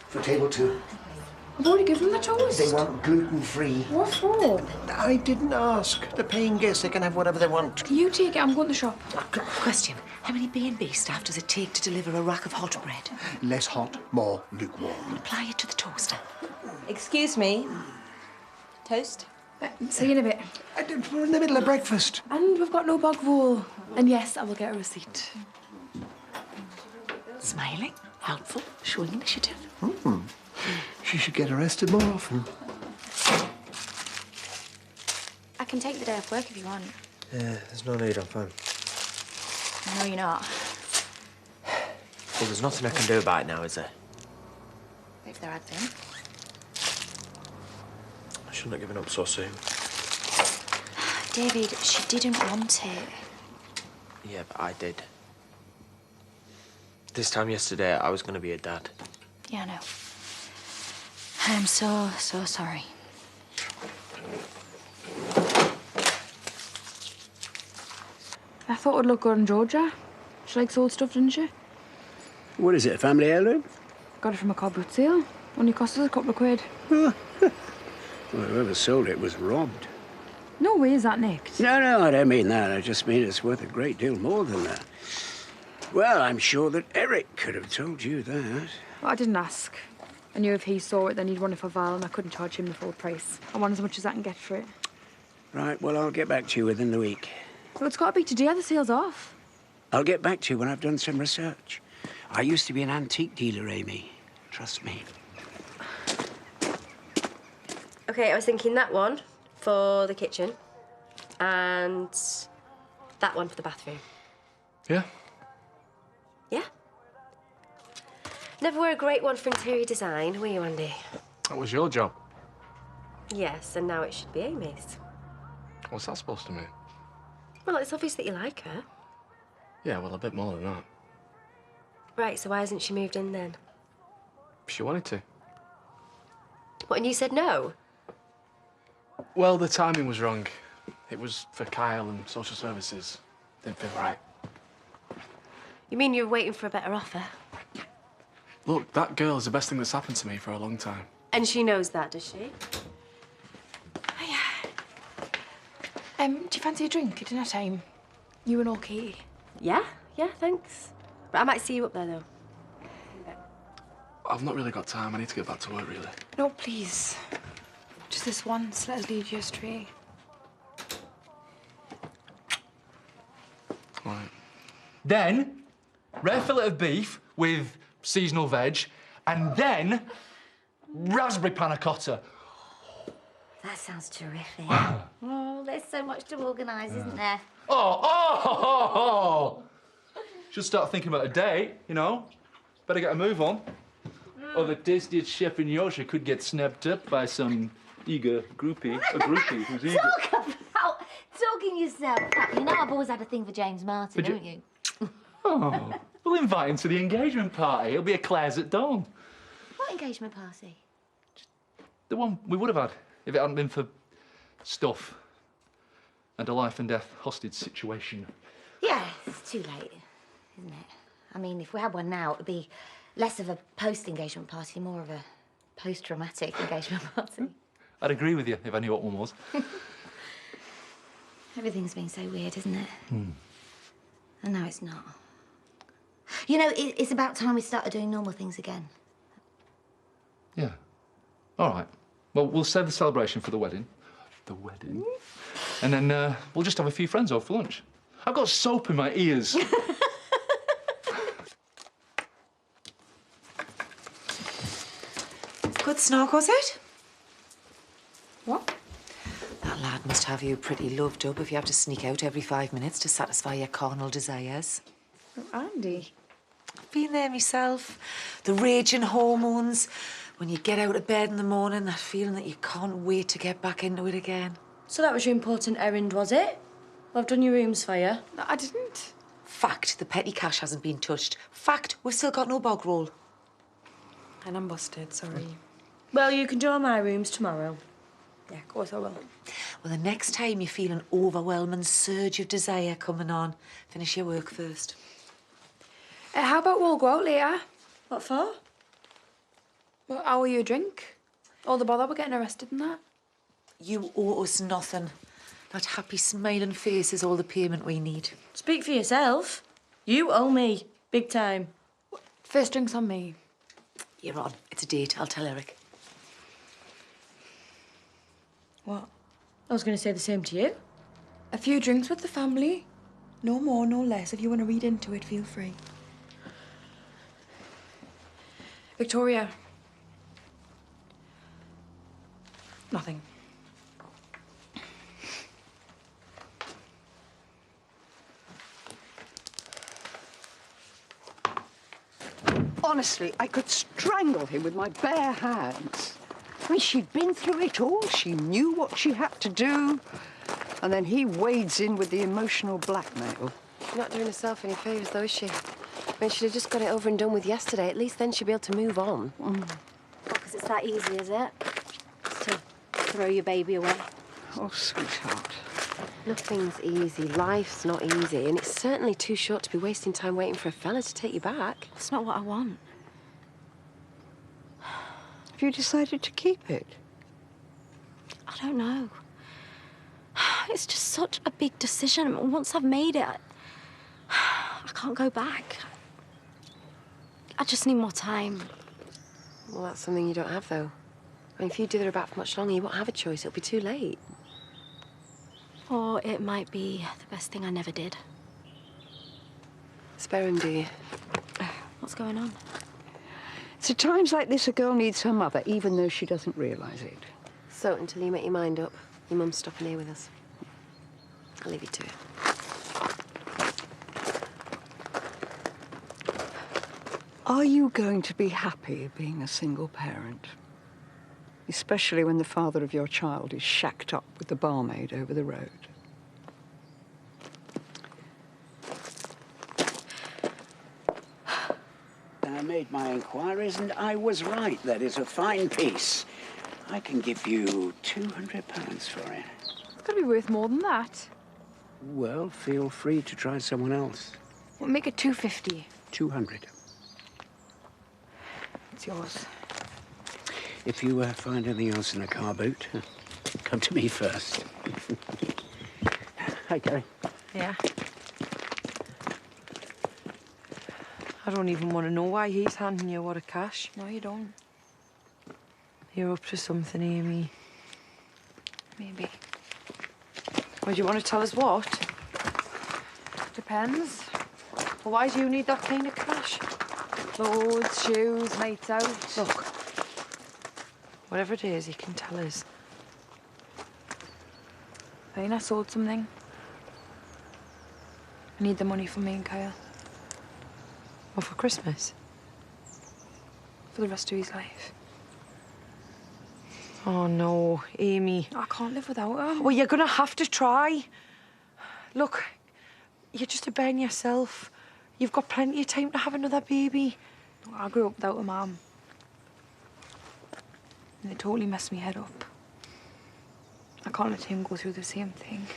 for table 2. I've already given them the toast. They want gluten-free. What for? I didn't ask. The paying guests, they can have whatever they want. You take it, I'm going to the shop. Question. How many B&B staff does it take to deliver a rack of hot bread? Less hot, more lukewarm. Apply it to the toaster. Excuse me. Toast? See you in a bit. We're in the middle of breakfast. And we've got no bog roll. And yes, I will get a receipt. Smiling, helpful, showing initiative. She should get arrested more often. I can take the day off work if you want. Yeah, there's no need, I'm fine. No, you're not. Well, there's nothing I can do about it now, is there? If there had been. I shouldn't have given up so soon. David, she didn't want it. Yeah, but I did. This time yesterday, I was going to be a dad. Yeah, I know. I'm so sorry. I thought it would look good on Georgia. She likes old stuff, didn't she? What is it, a family heirloom? Got it from a car boot sale. Only cost us a couple of quid. Well, whoever sold it was robbed. No way is that nicked. No, I don't mean that. I just mean it's worth a great deal more than that. Well, I'm sure that Eric could have told you that. Well, I didn't ask. I knew if he saw it, then he'd run it for Val, and I couldn't charge him the full price. I want as much as I can get for it. Right, well, I'll get back to you within the week. Well, it's got to be today. The sale's off. I'll get back to you when I've done some research. I used to be an antique dealer, Amy. Trust me. Okay, I was thinking that one for the kitchen and that one for the bathroom. Yeah? Yeah? Never were a great one for interior design, were you, Andy? That was your job. Yes, and now it should be Amy's. What's that supposed to mean? Well, it's obvious that you like her. Yeah, well, a bit more than that. Right, so why hasn't she moved in then? She wanted to. What, and you said no? Well, the timing was wrong. It was for Kyle and social services. Didn't feel right. You mean you were waiting for a better offer? Look, that girl is the best thing that's happened to me for a long time. And she knows that, does she? Do you fancy a drink at dinner time? You and all Katie? Yeah, thanks. But I might see you up there, though. I've not really got time. I need to get back to work, really. No, please. Just this once. Let us lead you astray. Right. Then, rare fillet of beef with seasonal veg, and then raspberry panna cotta. That sounds terrific. Oh, there's so much to organise, isn't there? Oh! Should start thinking about a date, you know. Better get a move on. Or the tastiest chef in Yorkshire could get snapped up by some eager groupie. A groupie who's eager. Talk about talking yourself up. You know I've always had a thing for James Martin, don't you? Oh, we'll invite him to the engagement party. It'll be a Claire's at dawn. What engagement party? The one we would have had if it hadn't been for stuff and a life and death hostage situation. Yeah, it's too late, isn't it? I mean, if we had one now, it'd be less of a post-engagement party, more of a post-traumatic engagement party. I'd agree with you if I knew what one was. Everything's been so weird, isn't it? And now it's not. You know, it's about time we started doing normal things again. Yeah. All right. Well, we'll save the celebration for the wedding. The wedding. And then we'll just have a few friends over for lunch. I've got soap in my ears. Good snog, was it? What? That lad must have you pretty loved up if you have to sneak out every 5 minutes to satisfy your carnal desires. Andy. I've been there myself. The raging hormones. When you get out of bed in the morning, that feeling that you can't wait to get back into it again. So that was your important errand, was it? Well, I've done your rooms for you. No, I didn't. Fact, the petty cash hasn't been touched. Fact, we've still got no bog roll. And I'm busted, sorry. Well, you can do all my rooms tomorrow. Yeah, of course I will. Well, the next time you feel an overwhelming surge of desire coming on, finish your work first. How about we'll go out later? What for? Well, how are you a drink? All the bother we're getting arrested and that. You owe us nothing. That happy, smiling face is all the payment we need. Speak for yourself. You owe me. Big time. First drink's on me. You're on. It's a date. I'll tell Eric. What? I was going to say the same to you. A few drinks with the family. No more, no less. If you want to read into it, feel free. Victoria. Nothing. Honestly, I could strangle him with my bare hands. I mean, she'd been through it all. She knew what she had to do. And then he wades in with the emotional blackmail. She's not doing herself any favours, though, is she? I mean, she'd have just got it over and done with yesterday. At least then she'd be able to move on. Because it's that easy, is it? Just to throw your baby away. Oh, sweetheart. Nothing's easy. Life's not easy. And it's certainly too short to be wasting time waiting for a fella to take you back. It's not what I want. Have you decided to keep it? I don't know. It's just such a big decision. Once I've made it, I can't go back. I just need more time. Well, that's something you don't have, though. I mean, if you do her about for much longer, you won't have a choice. It'll be too late. Or it might be the best thing I never did. Spare him, do you? What's going on? It's at times like this a girl needs her mother, even though she doesn't realise it. So, until you make your mind up, your mum's stopping here with us. I'll leave you to it. Are you going to be happy being a single parent? Especially when the father of your child is shacked up with the barmaid over the road. I made my inquiries and I was right. That is a fine piece. I can give you £200 for it. It's got to be worth more than that. Well, feel free to try someone else. We'll make it 250. 200. It's yours. If you find anything else in the car boot, come to me first. Hi, Kerry. Yeah. I don't even want to know why he's handing you a wad of cash. No, you don't. You're up to something, Amy. Maybe. Well, do you want to tell us what? Depends. Well, why do you need that kind of cash? Clothes, shoes, nights out. Look, whatever it is, you can tell us. I sold something. I need the money for me and Kyle. What, for Christmas? For the rest of his life. Oh, no, Amy. I can't live without him. Well, you're going to have to try. Look, you're just a bairn yourself. You've got plenty of time to have another baby. I grew up without a mum. And it totally messed me head up. I can't let him go through the same thing.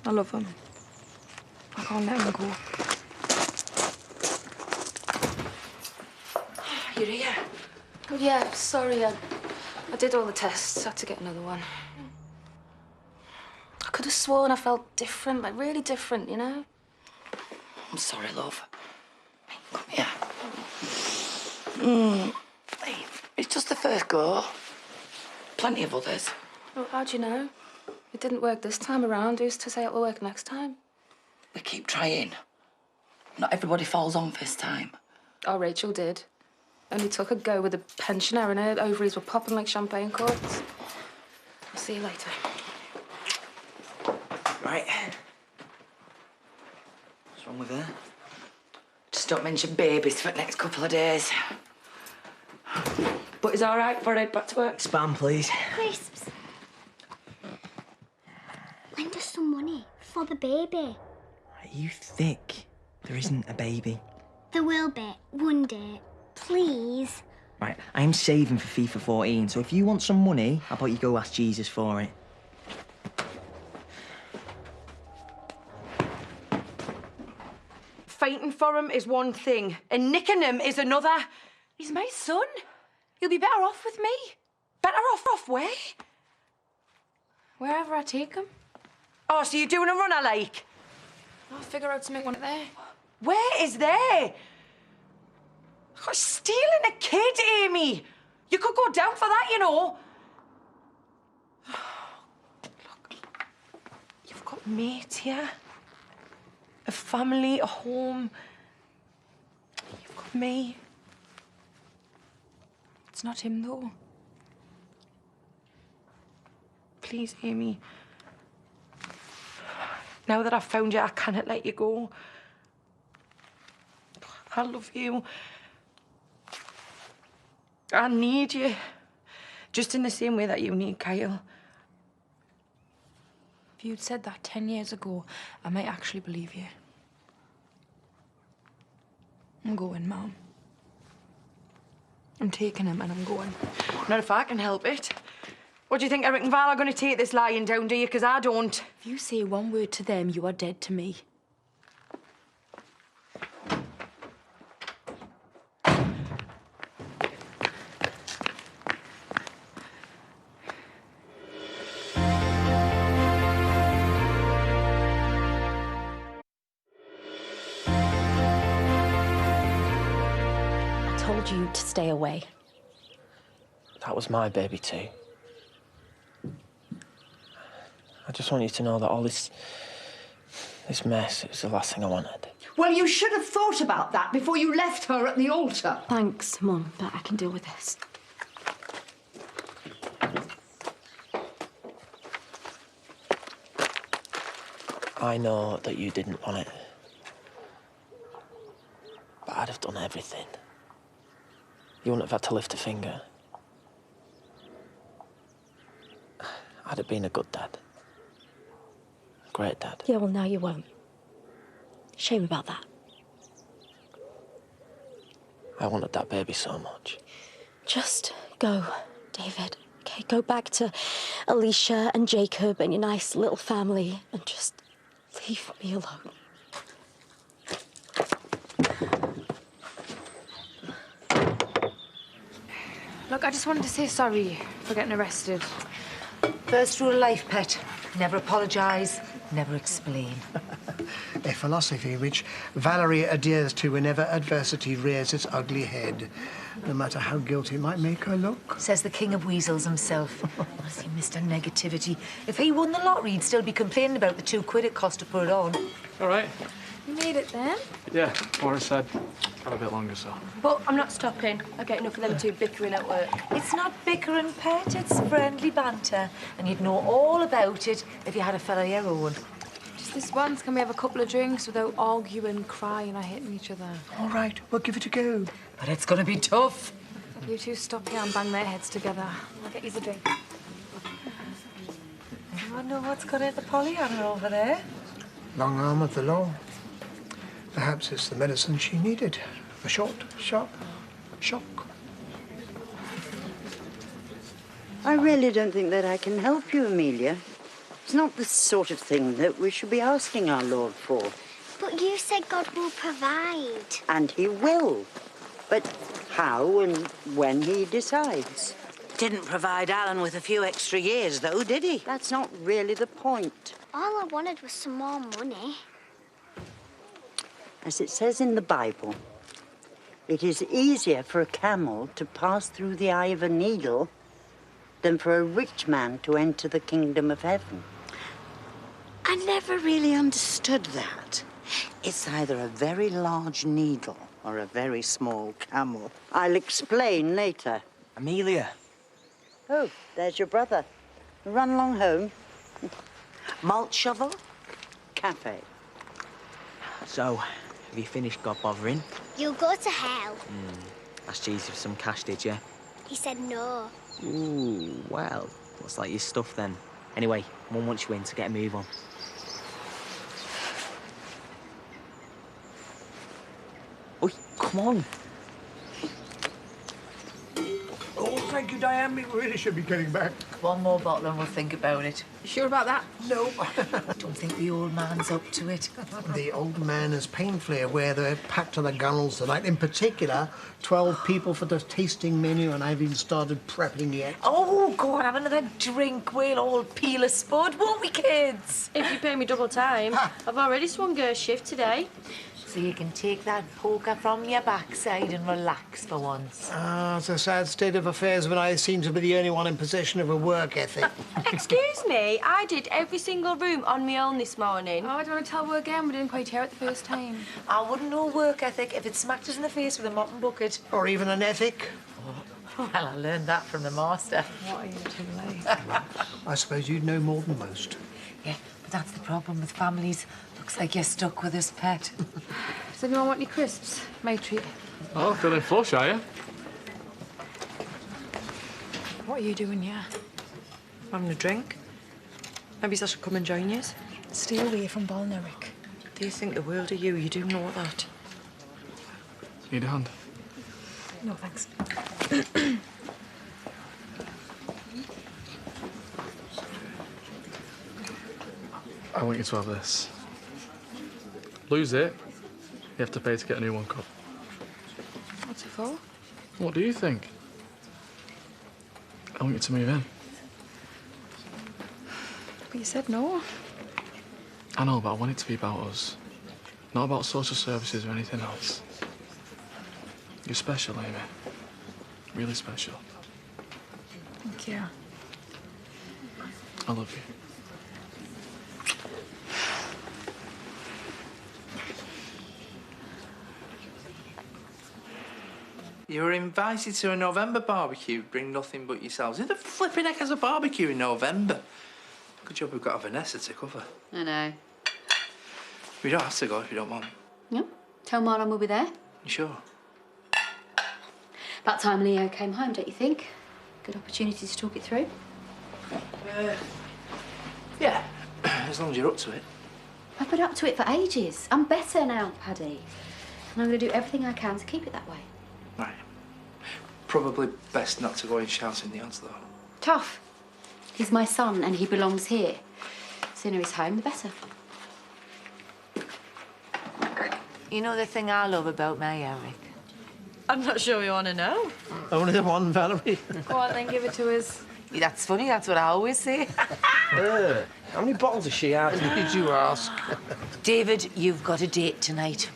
I love him. I can't let him go. You're here. Oh, yeah, sorry. I did all the tests. Had to get another one. I could have sworn I felt different, like really different, you know? I'm sorry, love. Come here. Hey, it's just the first go. Plenty of others. Well, how'd you know? It didn't work this time around. Who's to say it will work next time? We keep trying. Not everybody falls on first time. Oh, Rachel did. Only took a go with a pensioner and her ovaries were popping like champagne corks. I'll see you later. Right. What's wrong with her? Just don't mention babies for the next couple of days. But it's all right before I head back to work. Spam, please. Crisps. Lend us some money for the baby. Are you thick? There isn't a baby. There will be one day. Please. Right, I'm saving for FIFA 14, so if you want some money, how about you go ask Jesus for it? Fighting for him is one thing, and nicking him is another. He's my son. He'll be better off with me. Better off where? Wherever I take him. Oh, so you're doing a runner like? I'll figure out to make one there. Where is there? Oh, stealing a kid, Amy. You could go down for that, you know. Look, you've got mates here. A family, a home. You've got me. It's not him, though. Please, Amy. Now that I've found you, I cannot let you go. I love you. I need you. Just in the same way that you need Kyle. If you'd said that 10 years ago, I might actually believe you. I'm going, Mum. I'm taking him and I'm going. Not if I can help it. What do you think Eric and Val are going to take this lying down, do you? Because I don't. If you say one word to them, you are dead to me. I told you to stay away. That was my baby too. I just want you to know that all this mess, it was the last thing I wanted. Well, you should have thought about that before you left her at the altar. Thanks, Mum, but I can deal with this. I know that you didn't want it. But I'd have done everything. You wouldn't have had to lift a finger. I'd have been a good dad. A great dad. Yeah, well, now you won't. Shame about that. I wanted that baby so much. Just go, David. Okay, go back to Alicia and Jacob and your nice little family and just leave me alone. Look, I just wanted to say sorry for getting arrested. First rule of life, pet. Never apologise, never explain. A philosophy which Valerie adheres to whenever adversity rears its ugly head, no matter how guilty it might make her look. Says the king of weasels himself. Honestly, Mr. Negativity. If he won the lottery, he'd still be complaining about the £2 it cost to put it on. All right. You made it then? Yeah, Laura said got a bit longer, so. But I'm not stopping. I get enough of them two bickering at work. It's not bickering, pet, it's friendly banter. And you'd know all about it if you had a fella your own. Just this once, can we have a couple of drinks without arguing, crying or hitting each other? All right, we'll give it a go. But it's gonna be tough. You two stop here and bang their heads together. I'll get you a drink. Anyone know what's got into Pollyanna over there? Long arm of the law. Perhaps it's the medicine she needed. A short, sharp shock. I really don't think that I can help you, Amelia. It's not the sort of thing that we should be asking our Lord for. But you said God will provide. And he will. But how and when he decides. Didn't provide Alan with a few extra years, though, did he? That's not really the point. All I wanted was some more money. As it says in the Bible, it is easier for a camel to pass through the eye of a needle than for a rich man to enter the kingdom of heaven. I never really understood that. It's either a very large needle or a very small camel. I'll explain later. Amelia. Oh, there's your brother. Run along home. Malt shovel? Cafe. So, have you finished God bothering? You'll go to hell. Asked Jesus for some cash, did you? He said no. Ooh, well, looks like your stuff then. Anyway, Mum wants you in to get a move on. Oh, come on. All thank you, Diane. We really should be getting back. One more bottle and we'll think about it. You sure about that? No. Don't think the old man's up to it. The old man is painfully aware they're packed on the gunnels tonight. In particular, 12 people for the tasting menu, and I've even started prepping yet. Oh, go on, have another drink. We'll all peel a spud, won't we, kids? If you pay me double time, I've already swung a shift today. So you can take that poker from your backside and relax for once. Ah, it's a sad state of affairs when I seem to be the only one in possession of a work ethic. Excuse me, I did every single room on my own this morning. Oh, I don't want to tell her again. We didn't quite hear it the first time. I wouldn't know work ethic if it smacked us in the face with a mop bucket. Or even an ethic. Well, I learned that from the master. What are you too late? I suppose you'd know more than most. Yeah, but that's the problem with families. Looks like you're stuck with this pet. Does anyone want any crisps? My treat. Oh, feeling flush, are you? What are you doing here? Having a drink? Maybe I should come and join you. Stay away from Balneric. They think the world of you. You do know that. Need a hand? No, thanks. I want you to have this. Lose it, you have to pay to get a new one cup. What's it for? What do you think? I want you to move in. But you said no. I know, but I want it to be about us. Not about social services or anything else. You're special, Amy. Really special. Thank you. I love you. You were invited to a November barbecue. Bring nothing but yourselves. Who the flipping heck has a barbecue in November? Good job we've got a Vanessa to cover. I know. We don't have to go if you don't want. No. Tell Marlon we'll be there. You sure? About time Leo came home, don't you think? Good opportunity to talk it through. Yeah, as long as you're up to it. I've been up to it for ages. I'm better now, Paddy. And I'm going to do everything I can to keep it that way. Right. Probably best not to go in shouting the odds, though. Tough. He's my son and he belongs here. Sooner he's home, the better. You know the thing I love about my Eric? I'm not sure you want to know. Only the one, Valerie. Go on, then give it to us. Yeah, that's funny, that's what I always say. How many bottles is she out? Did you ask? David, you've got a date tonight.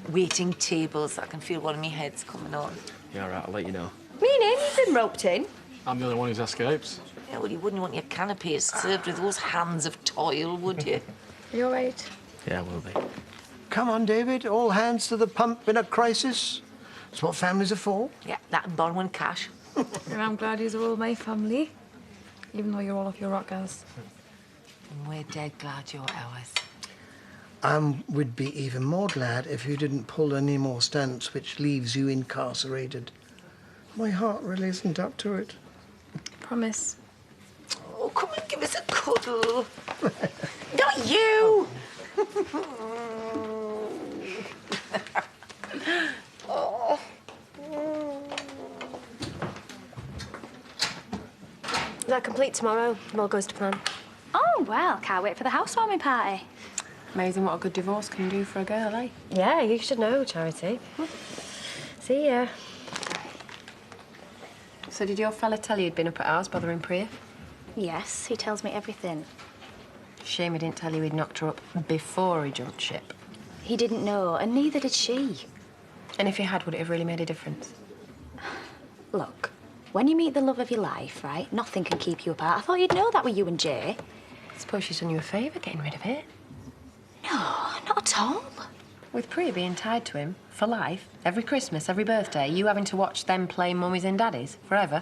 Waiting tables. I can feel one of my heads coming on. Yeah, all right, I'll let you know. Meaning you've been roped in. I'm the only one who's escapes. Yeah, well, you wouldn't want your canapes served with those hands of toil, would you? Are you all right? Yeah, we'll be. Come on, David. All hands to the pump in a crisis. That's what families are for. Yeah, that and borrowing cash. And I'm glad you're all my family. Even though you're all off your rockers. And we're dead glad you're ours. Would be even more glad if you didn't pull any more stunts which leaves you incarcerated. My heart really isn't up to it. Promise. Oh, come and give us a cuddle. Not you! Oh. Is that complete tomorrow? All goes to plan. Oh, well, can't wait for the housewarming party. Amazing what a good divorce can do for a girl, eh? Yeah, you should know, Charity. See ya. So did your fella tell you he'd been up at ours bothering Priya? Yes, he tells me everything. Shame he didn't tell you he'd knocked her up before he jumped ship. He didn't know, and neither did she. And if he had, would it have really made a difference? Look, when you meet the love of your life, right, nothing can keep you apart. I thought you'd know that with you and Jay. I suppose she's done you a favour getting rid of it. No, not at all. With Priya being tied to him for life, every Christmas, every birthday, you having to watch them play mummies and daddies forever.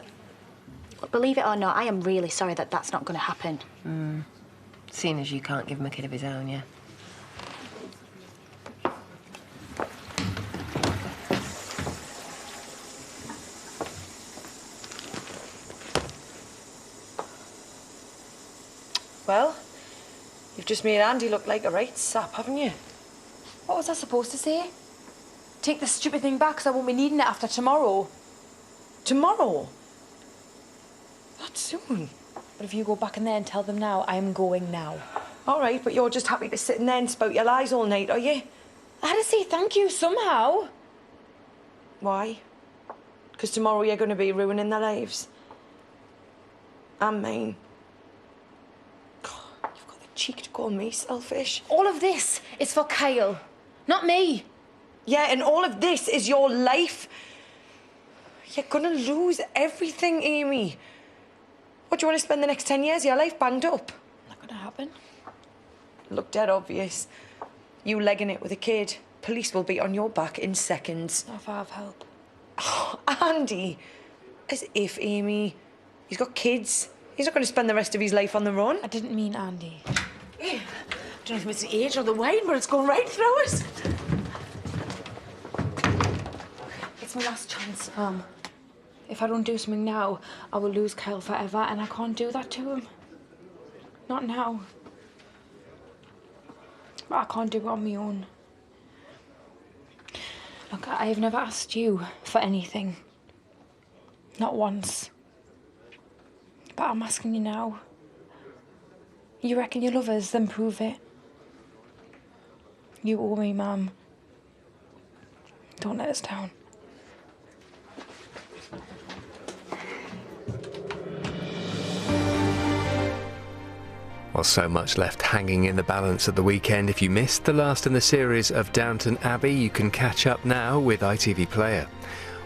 Look, believe it or not, I am really sorry that that's not going to happen. Seeing as you can't give him a kid of his own, yeah. Well, you've just made Andy look like a right sap, haven't you? What was I supposed to say? Take this stupid thing back because I won't be needing it after tomorrow. Tomorrow? Not soon. But if you go back in there and tell them now, I am going now. All right, but you're just happy to sit in there and spout your lies all night, are you? I had to say thank you somehow. Why? Because tomorrow you're going to be ruining their lives. And mine. God, you've got the cheek to call me selfish. All of this is for Kyle, not me. Yeah, and all of this is your life. You're gonna lose everything, Amy. What, do you want to spend the next 10 years of your life banged up? Not gonna happen. Look dead obvious. You legging it with a kid. Police will be on your back in seconds. Not if I have help. Oh, Andy. As if, Amy. He's got kids. He's not going to spend the rest of his life on the run. I didn't mean Andy. I don't know if it's the age or the wine, but it's going right through us. It's my last chance, Mum. If I don't do something now, I will lose Kyle forever, and I can't do that to him. Not now. But I can't do it on my own. Look, I have never asked you for anything. Not once. But I'm asking you now. You reckon you love us, then prove it. You owe me, Mum. Don't let us down. Well, so much left hanging in the balance at the weekend. If you missed the last in the series of Downton Abbey, you can catch up now with ITV Player.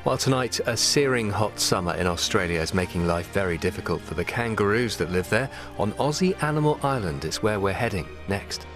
While tonight, a searing hot summer in Australia is making life very difficult for the kangaroos that live there. On Aussie Animal Island is where we're heading next.